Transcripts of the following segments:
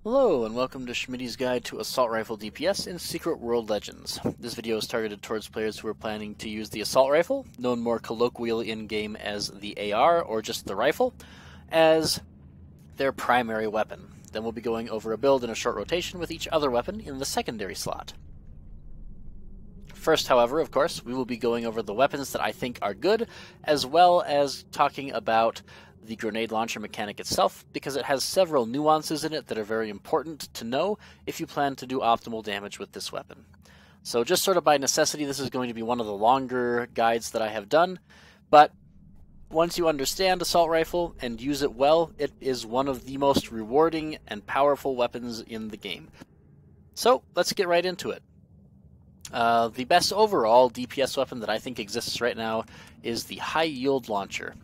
Hello, and welcome to Schmidy's Guide to Assault Rifle DPS in Secret World Legends. This video is targeted towards players who are planning to use the Assault Rifle, known more colloquially in-game as the AR, or just the rifle, as their primary weapon. Then we'll be going over a build in a short rotation with each other weapon in the secondary slot. First, however, of course, we will be going over the weapons that I think are good, as well as talking about the grenade launcher mechanic itself, because it has several nuances in it that are very important to know if you plan to do optimal damage with this weapon. So just sort of by necessity, this is going to be one of the longer guides that I have done, but once you understand Assault Rifle and use it well, it is one of the most rewarding and powerful weapons in the game. So let's get right into it. The best overall DPS weapon that I think exists right now is the High Yield Launcher.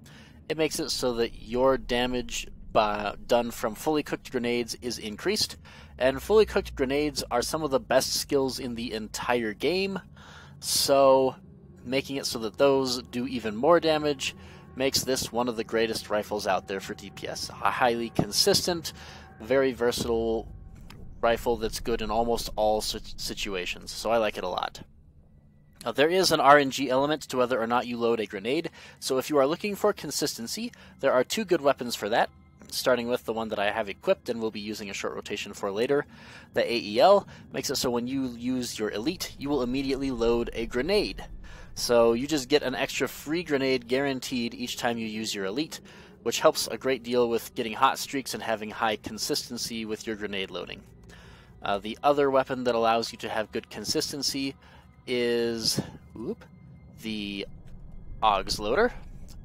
It makes it so that your damage done from fully cooked grenades is increased, and fully cooked grenades are some of the best skills in the entire game, so making it so that those do even more damage makes this one of the greatest rifles out there for DPS. A highly consistent, very versatile rifle that's good in almost all situations, so I like it a lot. There is an RNG element to whether or not you load a grenade, so if you are looking for consistency, there are two good weapons for that, starting with the one that I have equipped and will be using a short rotation for later. The AEL makes it so when you use your elite, you will immediately load a grenade. So you just get an extra free grenade guaranteed each time you use your elite, which helps a great deal with getting hot streaks and having high consistency with your grenade loading. The other weapon that allows you to have good consistency is the AUX loader.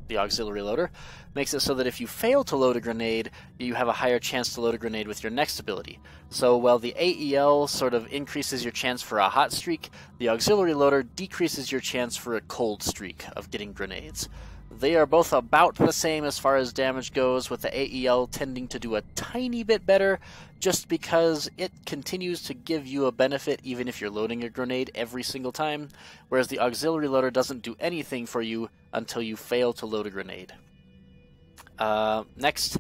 The auxiliary loader makes it so that if you fail to load a grenade, you have a higher chance to load a grenade with your next ability. So while the AEL sort of increases your chance for a hot streak, the auxiliary loader decreases your chance for a cold streak of getting grenades. They are both about the same as far as damage goes, with the AEL tending to do a tiny bit better just because it continues to give you a benefit even if you're loading a grenade every single time, whereas the auxiliary loader doesn't do anything for you until you fail to load a grenade. Next,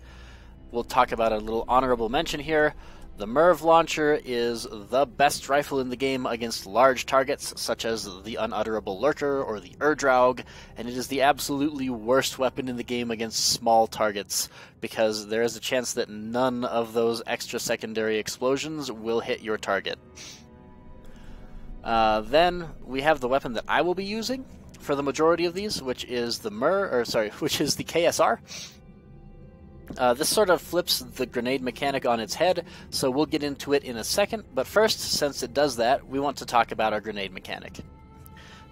we'll talk about a little honorable mention here. The MIRV launcher is the best rifle in the game against large targets, such as the Unutterable Lurker or the Erddraug, and it is the absolutely worst weapon in the game against small targets, because there is a chance that none of those extra secondary explosions will hit your target. Then we have the weapon that I will be using for the majority of these, which is the KSR. This sort of flips the grenade mechanic on its head, so we'll get into it in a second, but first, since it does that, we want to talk about our grenade mechanic.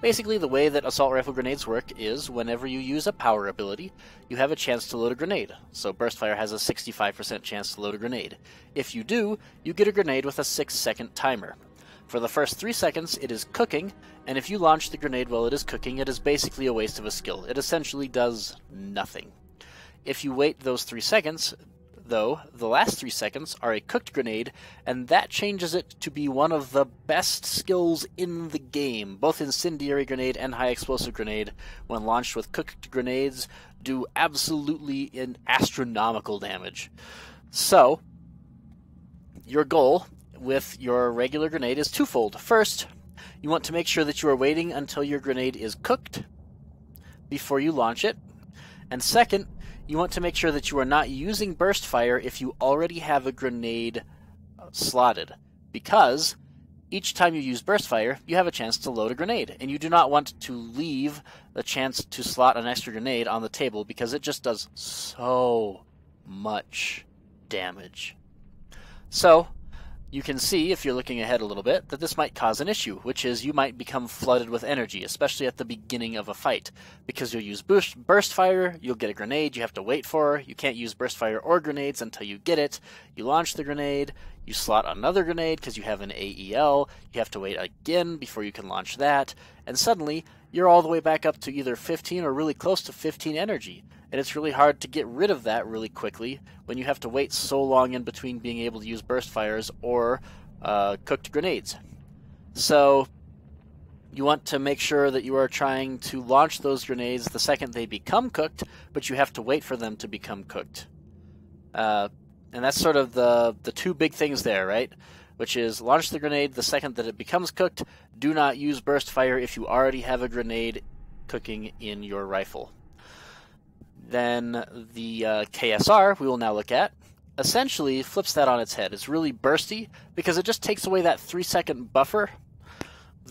Basically, the way that assault rifle grenades work is, whenever you use a power ability, you have a chance to load a grenade. So Burstfire has a 65% chance to load a grenade. If you do, you get a grenade with a 6-second timer. For the first 3 seconds, it is cooking, and if you launch the grenade while it is cooking, it is basically a waste of a skill. It essentially does nothing. If you wait those 3 seconds, though, the last 3 seconds are a cooked grenade, and that changes it to be one of the best skills in the game. Both Incendiary Grenade and High Explosive Grenade, when launched with cooked grenades, do absolutely astronomical damage. So, your goal with your regular grenade is twofold. First, you want to make sure that you are waiting until your grenade is cooked before you launch it. And second, you want to make sure that you are not using burst fire if you already have a grenade slotted, because each time you use burst fire, you have a chance to load a grenade, and you do not want to leave the chance to slot an extra grenade on the table because it just does so much damage. So, you can see, if you're looking ahead a little bit, that this might cause an issue, which is you might become flooded with energy, especially at the beginning of a fight. Because you'll use burst fire, you'll get a grenade you have to wait for, you can't use burst fire or grenades until you get it, you launch the grenade, you slot another grenade because you have an AEL, you have to wait again before you can launch that, and suddenly you're all the way back up to either 15 or really close to 15 energy. And it's really hard to get rid of that really quickly when you have to wait so long in between being able to use burst fires or cooked grenades. So you want to make sure that you are trying to launch those grenades the second they become cooked, but you have to wait for them to become cooked. And that's sort of the two big things there, right? Which is launch the grenade the second that it becomes cooked. Do not use burst fire if you already have a grenade cooking in your rifle. Then the KSR we will now look at essentially flips that on its head. It's really bursty because it just takes away that 3-second buffer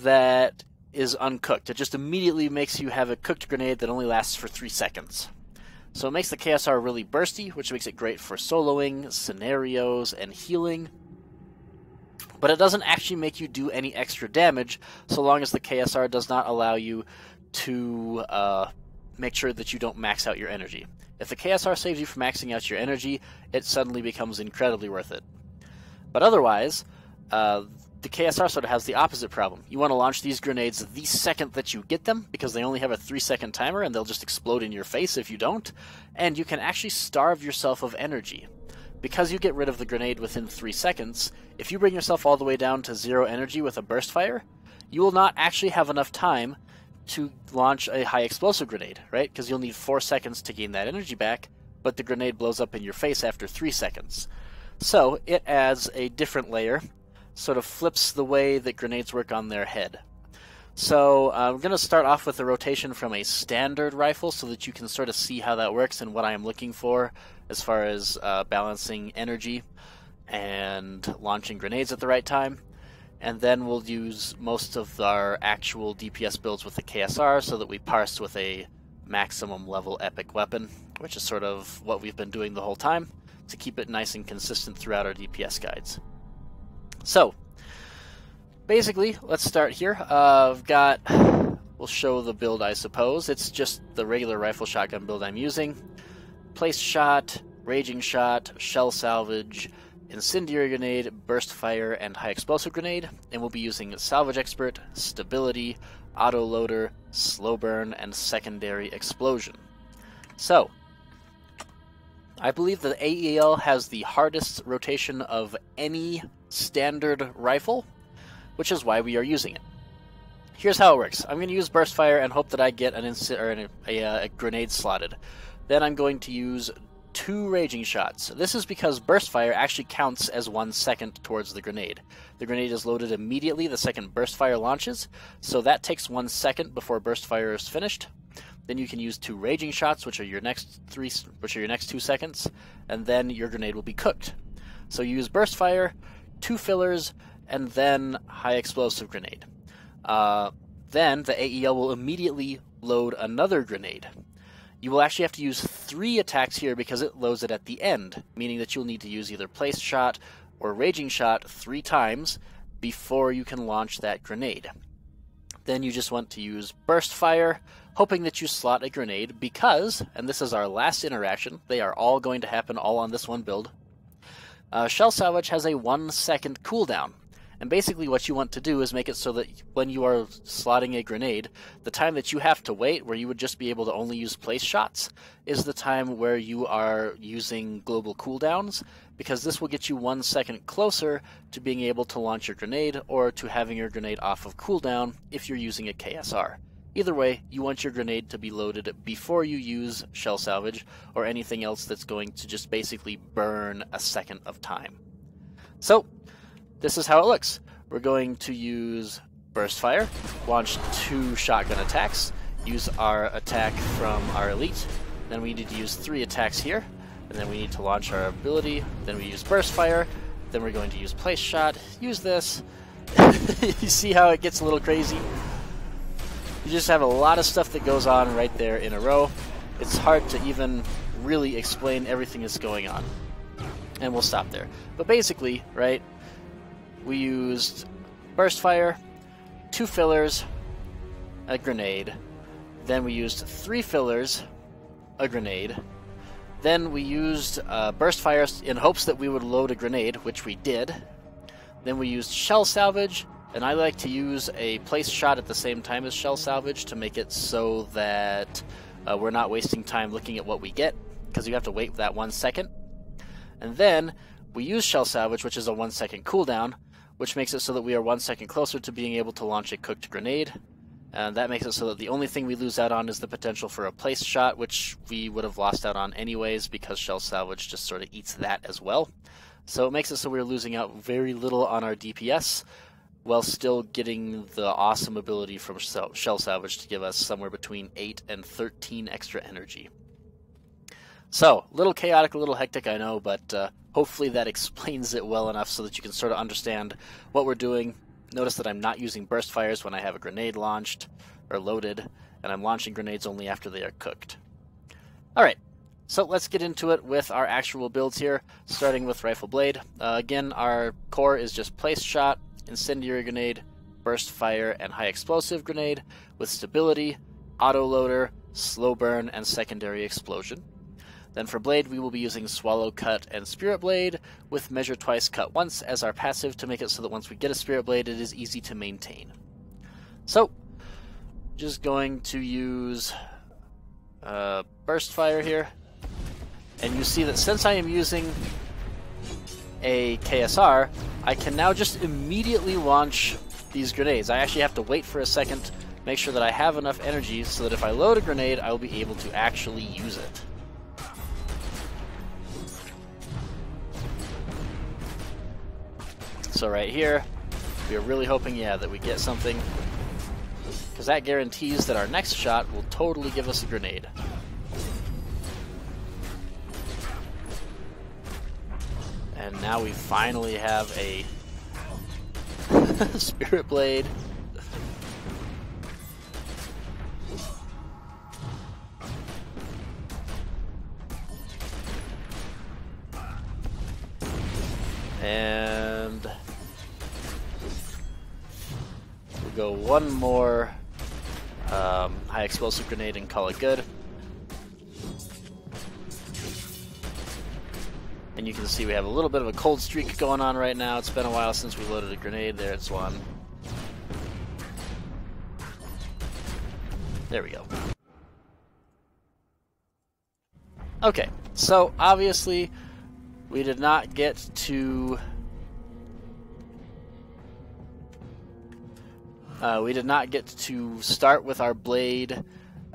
that is uncooked. It just immediately makes you have a cooked grenade that only lasts for 3 seconds. So it makes the KSR really bursty, which makes it great for soloing, scenarios, and healing. But it doesn't actually make you do any extra damage so long as the KSR does not allow you to make sure that you don't max out your energy. If the KSR saves you from maxing out your energy, it suddenly becomes incredibly worth it. But otherwise, the KSR sort of has the opposite problem. You want to launch these grenades the second that you get them, because they only have a 3-second timer and they'll just explode in your face if you don't, and you can actually starve yourself of energy. Because you get rid of the grenade within 3 seconds, if you bring yourself all the way down to 0 energy with a burst fire, you will not actually have enough time to launch a high explosive grenade, right? Because you'll need 4 seconds to gain that energy back, but the grenade blows up in your face after 3 seconds. So it adds a different layer, sort of flips the way that grenades work on their head. So we're going to start off with a rotation from a standard rifle so that you can sort of see how that works and what I am looking for as far as balancing energy and launching grenades at the right time. And then we'll use most of our actual DPS builds with the KSR so that we parse with a maximum level epic weapon, which is sort of what we've been doing the whole time to keep it nice and consistent throughout our DPS guides. So, basically, let's start here. We'll show the build, I suppose. It's just the regular rifle shotgun build I'm using. Place shot, raging shot, shell salvage, incendiary grenade, burst fire, and high explosive grenade. And we'll be using salvage expert, stability, auto loader, slow burn, and secondary explosion. So, I believe the AEL has the hardest rotation of any standard rifle, which is why we are using it. Here's how it works. I'm going to use burst fire and hope that I get a grenade slotted. Then I'm going to use 2 raging shots. This is because burst fire actually counts as 1 second towards the grenade. The grenade is loaded immediately the second burst fire launches, so that takes 1 second before burst fire is finished. Then you can use 2 raging shots, which are your next 2 seconds, and then your grenade will be cooked. So you use burst fire, 2 fillers, and then high explosive grenade. Then the AEL will immediately load another grenade. You will actually have to use 3 attacks here because it loads it at the end, meaning that you'll need to use either place shot or raging shot 3 times before you can launch that grenade. Then you just want to use burst fire, hoping that you slot a grenade because, and this is our last interaction, they are all going to happen all on this one build, shell salvage has a 1 second cooldown. And basically what you want to do is make it so that when you are slotting a grenade, the time that you have to wait, where you would just be able to only use place shots, is the time where you are using global cooldowns, because this will get you 1 second closer to being able to launch your grenade or to having your grenade off of cooldown if you're using a KSR. Either way, you want your grenade to be loaded before you use shell salvage or anything else that's going to just basically burn a second of time. So, this is how it looks. We're going to use burst fire, launch 2 shotgun attacks, use our attack from our elite, then we need to use 3 attacks here, and then we need to launch our ability, then we use burst fire, then we're going to use place shot, use this. You see how it gets a little crazy? You just have a lot of stuff that goes on right there in a row. It's hard to even really explain everything that's going on. And we'll stop there. But basically, right, we used burst fire, 2 fillers, a grenade, then we used 3 fillers, a grenade, then we used burst fire in hopes that we would load a grenade, which we did, then we used shell salvage, and I like to use a place shot at the same time as shell salvage to make it so that we're not wasting time looking at what we get, because you have to wait that 1 second. And then we use shell salvage, which is a 1 second cooldown, which makes it so that we are 1 second closer to being able to launch a cooked grenade. And that makes it so that the only thing we lose out on is the potential for a place shot, which we would have lost out on anyways because shell salvage just sort of eats that as well. So it makes it so we're losing out very little on our DPS, while still getting the awesome ability from shell salvage to give us somewhere between 8 and 13 extra energy. So, a little chaotic, a little hectic, I know, but hopefully that explains it well enough so that you can sort of understand what we're doing. Notice that I'm not using burst fires when I have a grenade launched or loaded, and I'm launching grenades only after they are cooked. Alright, so let's get into it with our actual builds here, starting with Rifle Blade. Again, our core is just place shot, incendiary grenade, burst fire, and high explosive grenade with stability, auto loader, slow burn, and secondary explosion. Then for Blade, we will be using Swallow Cut and Spirit Blade, with Measure Twice, Cut Once as our passive to make it so that once we get a Spirit Blade, it is easy to maintain. So, just going to use Burst Fire here, and you see that since I am using a KSR, I can now just immediately launch these grenades. I actually have to wait for a second, make sure that I have enough energy so that if I load a grenade, I will be able to actually use it. So right here, we are really hoping, that we get something, because that guarantees that our next shot will totally give us a grenade. And now we finally have a Spirit Blade. And we'll go one more high explosive grenade and call it good. And you can see we have a little bit of a cold streak going on right now. It's been a while since we loaded a grenade. There, it's one. There we go. Okay, so obviously we did not get to start with our blade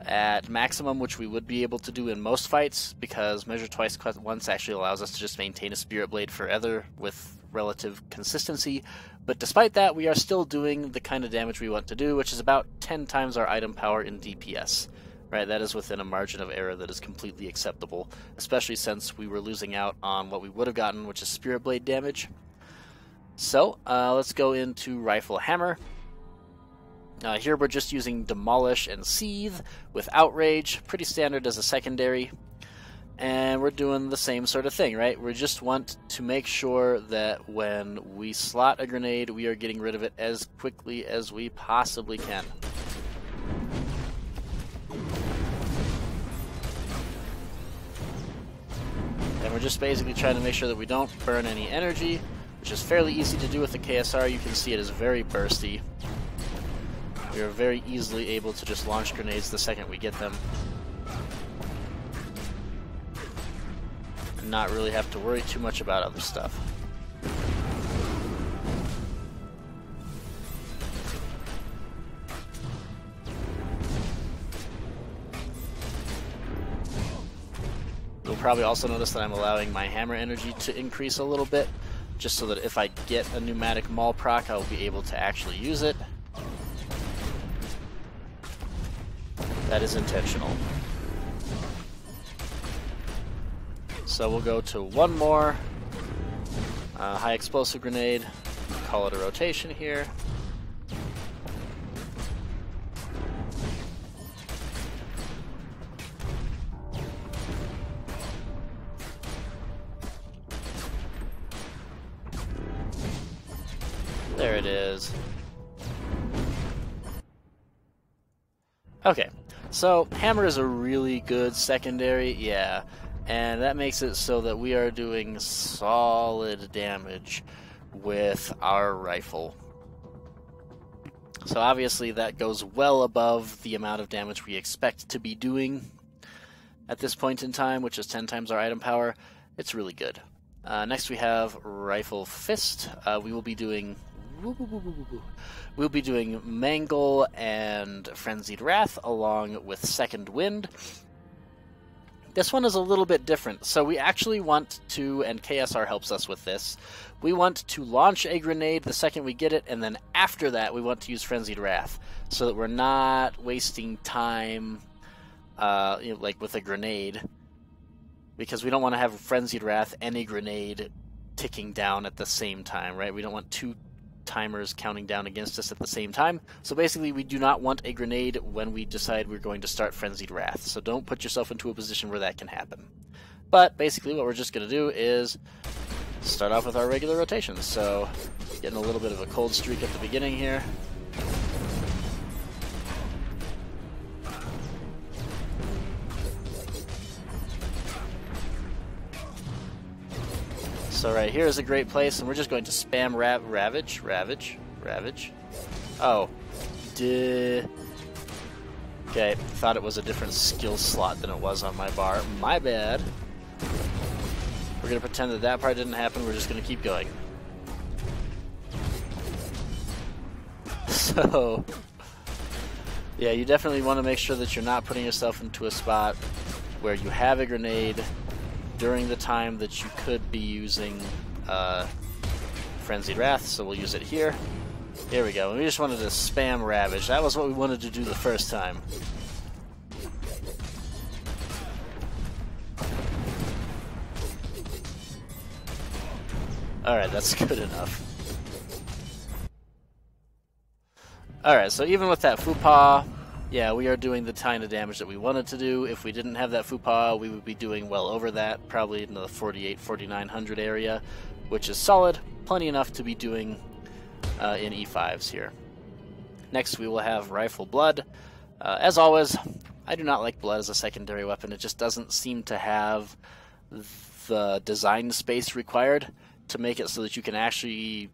at maximum, which we would be able to do in most fights, because Measure Twice, Cut Once actually allows us to just maintain a Spirit Blade forever with relative consistency. But despite that, we are still doing the kind of damage we want to do, which is about 10 times our item power in DPS. Right, that is within a margin of error that is completely acceptable, especially since we were losing out on what we would have gotten, which is Spirit Blade damage. So, let's go into Rifle Hammer. Here we're just using Demolish and Seethe with Outrage, pretty standard as a secondary. And we're doing the same sort of thing, right? We just want to make sure that when we slot a grenade, we are getting rid of it as quickly as we possibly can. And we're just basically trying to make sure that we don't burn any energy, which is fairly easy to do with the KSR. You can see it is very bursty. We are very easily able to just launch grenades the second we get them, and not really have to worry too much about other stuff. You'll probably also notice that I'm allowing my hammer energy to increase a little bit, just so that if I get a pneumatic maul proc, I will be able to actually use it. That is intentional. So we'll go to one more high explosive grenade, call it a rotation here. There it is. Okay, so hammer is a really good secondary, and that makes it so that we are doing solid damage with our rifle. So obviously that goes well above the amount of damage we expect to be doing at this point in time, which is 10 times our item power. It's really good. Next we have Rifle Fist. We will be doing We'll be doing Mangle and Frenzied Wrath along with Second Wind. This one is a little bit different. So we actually want to, and KSR helps us with this, we want to launch a grenade the second we get it, and then after that we want to use Frenzied Wrath, so that we're not wasting time like with a grenade, because we don't want to have Frenzied Wrath and a grenade ticking down at the same time, right? We don't want two timers counting down against us at the same time. So basically we do not want a grenade when we decide we're going to start Frenzied Wrath, so don't put yourself into a position where that can happen. But basically what we're just going to do is start off with our regular rotations. So getting a little bit of a cold streak at the beginning here. So right here is a great place, and we're just going to spam Ravage. Oh. Duh. Okay, thought it was a different skill slot than it was on my bar. My bad. We're going to pretend that that part didn't happen, we're just going to keep going. So, yeah, you definitely want to make sure that you're not putting yourself into a spot where you have a grenade during the time that you could be using Frenzied Wrath, so we'll use it here. Here we go. We just wanted to spam Ravage. That was what we wanted to do the first time. Alright, that's good enough. Alright, so even with that Fupa, yeah, we are doing the kind of damage that we wanted to do. If we didn't have that Fupa, we would be doing well over that, probably in the 4,900 area, which is solid, plenty enough to be doing in E5s here. Next, we will have Rifle Blood. As always, I do not like Blood as a secondary weapon. It just doesn't seem to have the design space required to make it so that you can actually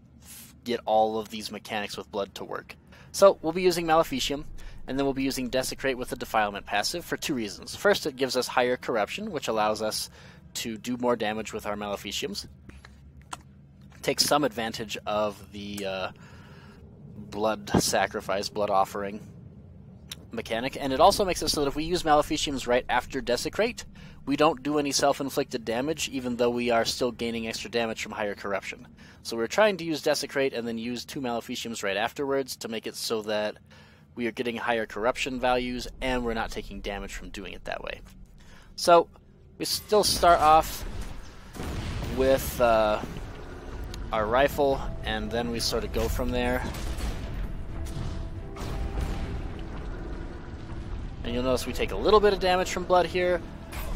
get all of these mechanics with Blood to work. So, we'll be using Maleficium, and then we'll be using Desecrate with the Defilement passive for two reasons. First, it gives us higher corruption, which allows us to do more damage with our Maleficiums. Takes some advantage of the blood sacrifice, blood offering mechanic, and it also makes it so that if we use Maleficiums right after Desecrate, we don't do any self-inflicted damage, even though we are still gaining extra damage from higher corruption. So we're trying to use Desecrate and then use two Maleficiums right afterwards to make it so that we are getting higher corruption values, and we're not taking damage from doing it that way. So, we still start off with our rifle, and then we sort of go from there. And you'll notice we take a little bit of damage from Blood here,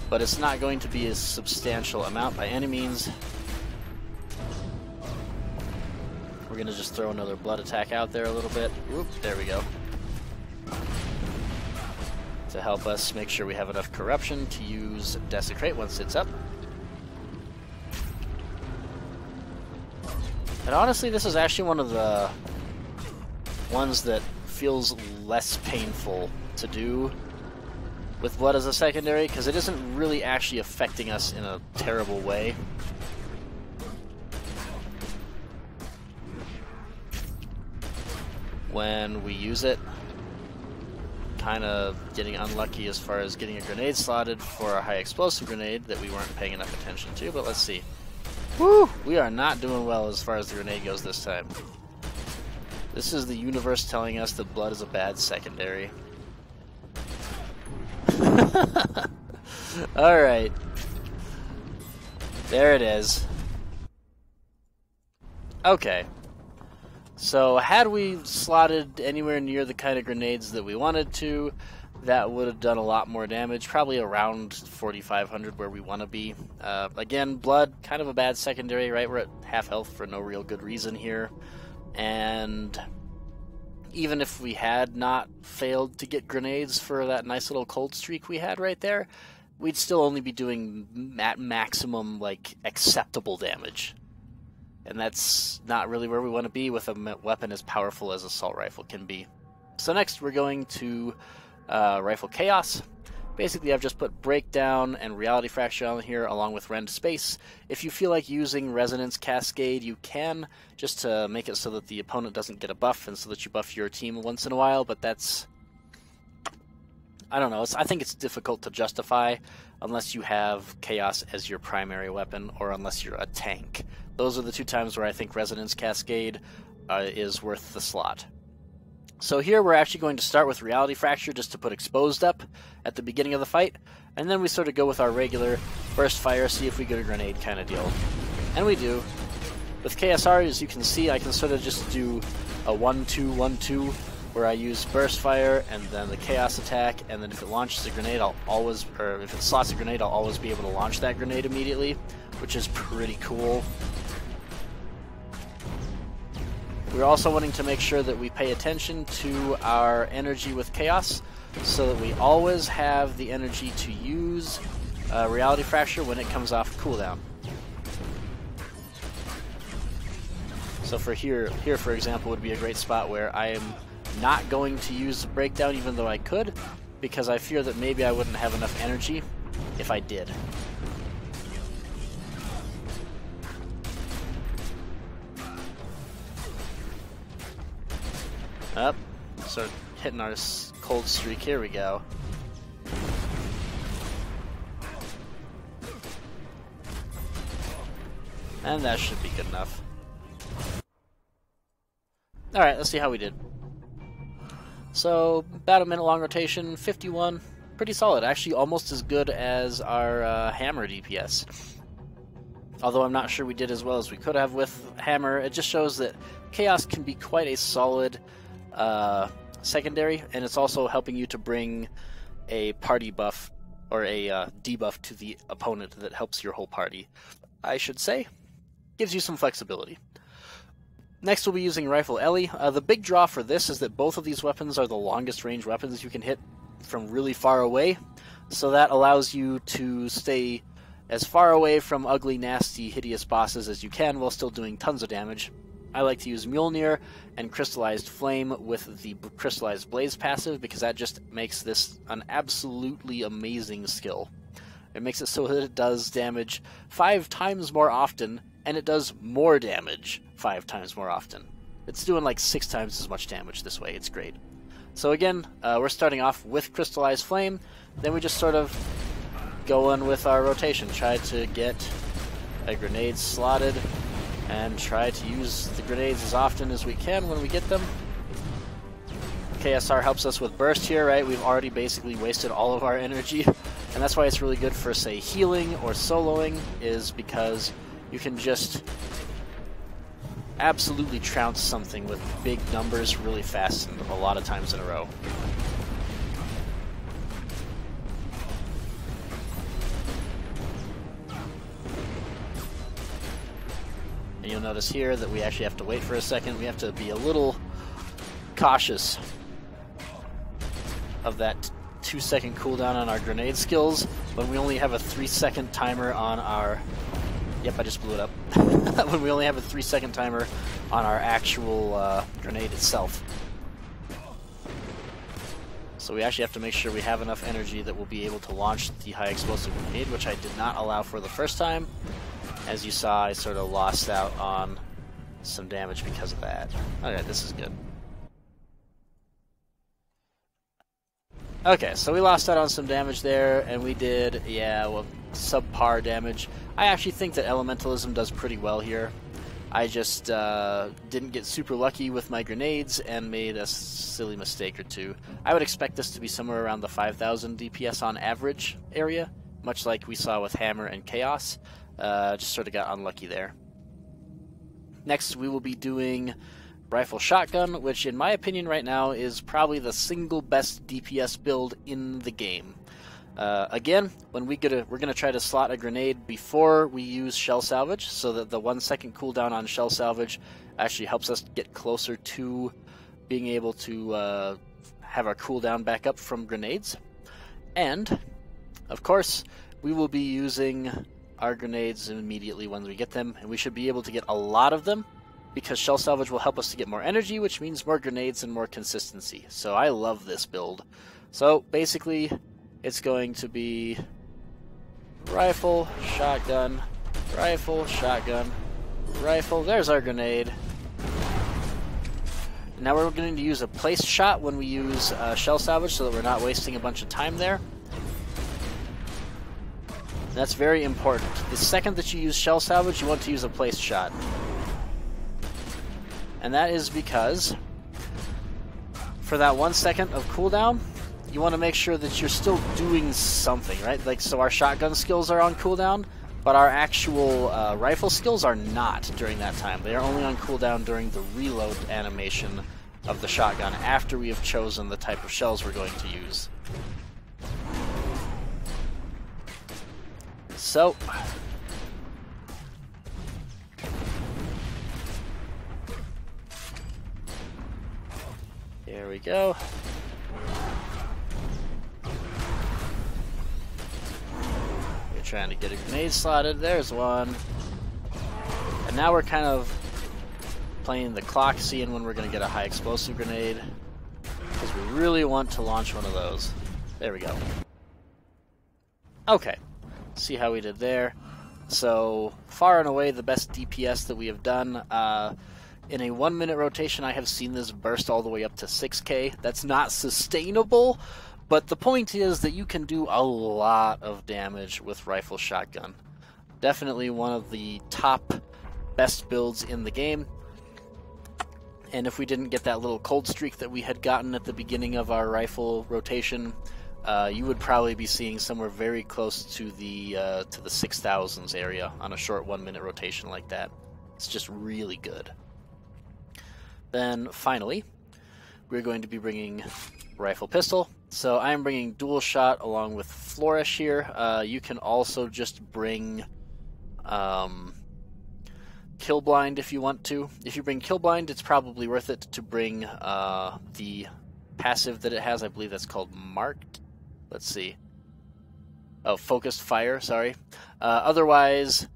but it's not going to be a substantial amount by any means. We're going to just throw another Blood attack out there a little bit. Oop, there we go. To help us make sure we have enough corruption to use Desecrate once it's up. And honestly, this is actually one of the ones that feels less painful to do with Blood as a secondary, because it isn't really actually affecting us in a terrible way. When we use it, kind of getting unlucky as far as getting a grenade slotted for a high explosive grenade that we weren't paying enough attention to, but let's see. Woo! We are not doing well as far as the grenade goes this time. This is the universe telling us that Blood is a bad secondary. Alright. There it is. Okay. So, had we slotted anywhere near the kind of grenades that we wanted to, that would have done a lot more damage, probably around 4,500 where we want to be. Again, Blood, kind of a bad secondary, right? We're at half health for no real good reason here. And even if we had not failed to get grenades for that nice little cold streak we had right there, we'd still only be doing at maximum, like, acceptable damage. And that's not really where we want to be with a weapon as powerful as Assault Rifle can be. So next we're going to Rifle Chaos. Basically, I've just put Breakdown and Reality Fracture on here along with Rend Space. If you feel like using Resonance Cascade, you can, just to make it so that the opponent doesn't get a buff and so that you buff your team once in a while, but that's... I don't know, I think it's difficult to justify unless you have Chaos as your primary weapon or unless you're a tank. Those are the two times where I think Resonance Cascade is worth the slot. So here we're actually going to start with Reality Fracture just to put Exposed up at the beginning of the fight, and then we sort of go with our regular Burst Fire, see if we get a grenade kind of deal. And we do. With KSR, as you can see, I can sort of just do a 1-2, 1-2, where I use Burst Fire and then the Chaos attack, and then if it launches a grenade, if it slots a grenade, I'll always be able to launch that grenade immediately, which is pretty cool. We're also wanting to make sure that we pay attention to our energy with Chaos, so that we always have the energy to use Reality Fracture when it comes off cooldown. So for here for example, would be a great spot where I am not going to use Breakdown even though I could, because I fear that maybe I wouldn't have enough energy if I did. Up, start hitting our cold streak. Here we go. And that should be good enough. Alright, let's see how we did. So, about a minute long rotation, 51. Pretty solid. Actually, almost as good as our Hammer DPS. Although I'm not sure we did as well as we could have with Hammer. It just shows that Chaos can be quite a solid secondary, and it's also helping you to bring a party buff or a debuff to the opponent that helps your whole party, I should say. Gives you some flexibility. Next we'll be using Rifle Ellie. The big draw for this is that both of these weapons are the longest range weapons you can hit from really far away, so that allows you to stay as far away from ugly, nasty, hideous bosses as you can while still doing tons of damage. I like to use Mjolnir and Crystallized Flame with the Crystallized Blaze passive because that just makes this an absolutely amazing skill. It makes it so that it does damage 5 times more often, and it does more damage 5 times more often. It's doing like 6 times as much damage this way. It's great. So again, we're starting off with Crystallized Flame, then we just sort of go on with our rotation. Try to get a grenade slotted, and try to use the grenades as often as we can when we get them. KSR helps us with burst here, right? We've already basically wasted all of our energy, and that's why it's really good for, say, healing or soloing, is because you can just absolutely trounce something with big numbers really fast and a lot of times in a row. And you'll notice here that we actually have to wait for a second. We have to be a little cautious of that 2-second cooldown on our grenade skills when we only have a 3-second timer on our... Yep, I just blew it up. When we only have a 3-second timer on our actual grenade itself. So we actually have to make sure we have enough energy that we'll be able to launch the high explosive grenade, which I did not allow for the first time. As you saw, I sort of lost out on some damage because of that. Okay, this is good. Okay, so we lost out on some damage there, and we did, yeah, well, subpar damage. I actually think that Elementalism does pretty well here. I just didn't get super lucky with my grenades and made a silly mistake or two. I would expect this to be somewhere around the 5,000 DPS on average area, much like we saw with Hammer and Chaos. Just sort of got unlucky there. Next, we will be doing Rifle Shotgun, which in my opinion right now is probably the single best DPS build in the game. Again, when we're gonna try to slot a grenade before we use Shell Salvage, so that the 1-second cooldown on Shell Salvage actually helps us get closer to being able to have our cooldown back up from grenades. And, of course, we will be using our grenades immediately when we get them, and we should be able to get a lot of them, because Shell Salvage will help us to get more energy, which means more grenades and more consistency. So I love this build. So basically, it's going to be rifle, shotgun, rifle, shotgun, rifle. There's our grenade. Now we're going to use a placed shot when we use shell salvage so that we're not wasting a bunch of time there. That's very important. The second that you use shell salvage, you want to use a placed shot. And that is because for that 1 second of cooldown, you want to make sure that you're still doing something, right? Like, so our shotgun skills are on cooldown, but our actual rifle skills are not during that time. They are only on cooldown during the reload animation of the shotgun after we have chosen the type of shells we're going to use. So, there we go. We're trying to get a grenade slotted. There's one. And now we're kind of playing the clock, seeing when we're going to get a high explosive grenade, because we really want to launch one of those. There we go. Okay. See how we did there. So, far and away the best DPS that we have done. In a 1 minute rotation, I have seen this burst all the way up to 6k. That's not sustainable, but the point is that you can do a lot of damage with rifle shotgun. Definitely one of the top best builds in the game. And if we didn't get that little cold streak that we had gotten at the beginning of our rifle rotation, you would probably be seeing somewhere very close to the 6,000s area on a short 1 minute rotation like that. It's just really good. Then finally, we're going to be bringing rifle pistol. So I am bringing dual shot along with flourish here. You can also just bring kill blind if you want to. If you bring kill blind, it's probably worth it to bring the passive that it has. I believe that's called marked. Let's see. Oh, focused fire, sorry. Otherwise,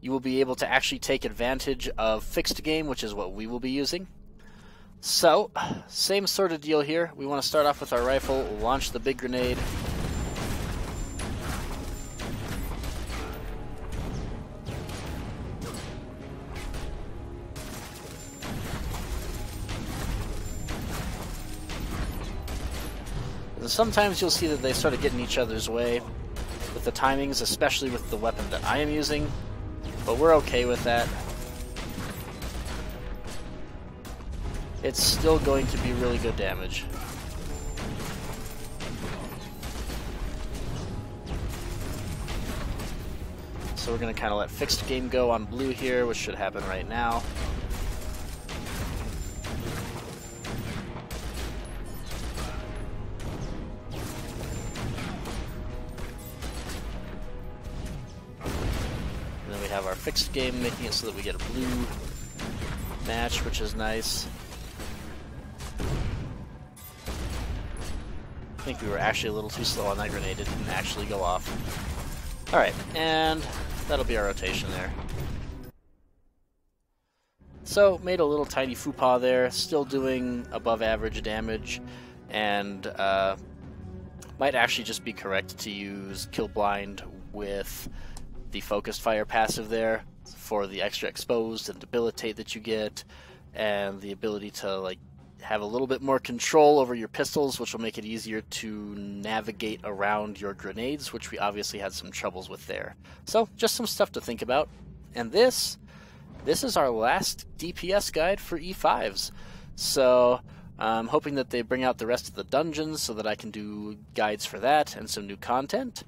you will be able to actually take advantage of fixed game, which is what we will be using. So, same sort of deal here. We want to start off with our rifle, launch the big grenade. And sometimes you'll see that they sort of get in each other's way with the timings, especially with the weapon that I am using, but we're okay with that. It's still going to be really good damage. So we're going to kind of let fixed game go on blue here, which should happen right now. And then we have our fixed game making it so that we get a blue match, which is nice. I think we were actually a little too slow on that grenade. It didn't actually go off. Alright, and that'll be our rotation there. So, made a little tiny faux pas there, still doing above average damage, and might actually just be correct to use kill blind with the focused fire passive there for the extra exposed and debilitate that you get, and the ability to like have a little bit more control over your pistols, which will make it easier to navigate around your grenades, which we obviously had some troubles with there. So, just some stuff to think about. And this is our last DPS guide for E5s. So, I'm hoping that they bring out the rest of the dungeons so that I can do guides for that and some new content.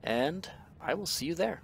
And I will see you there.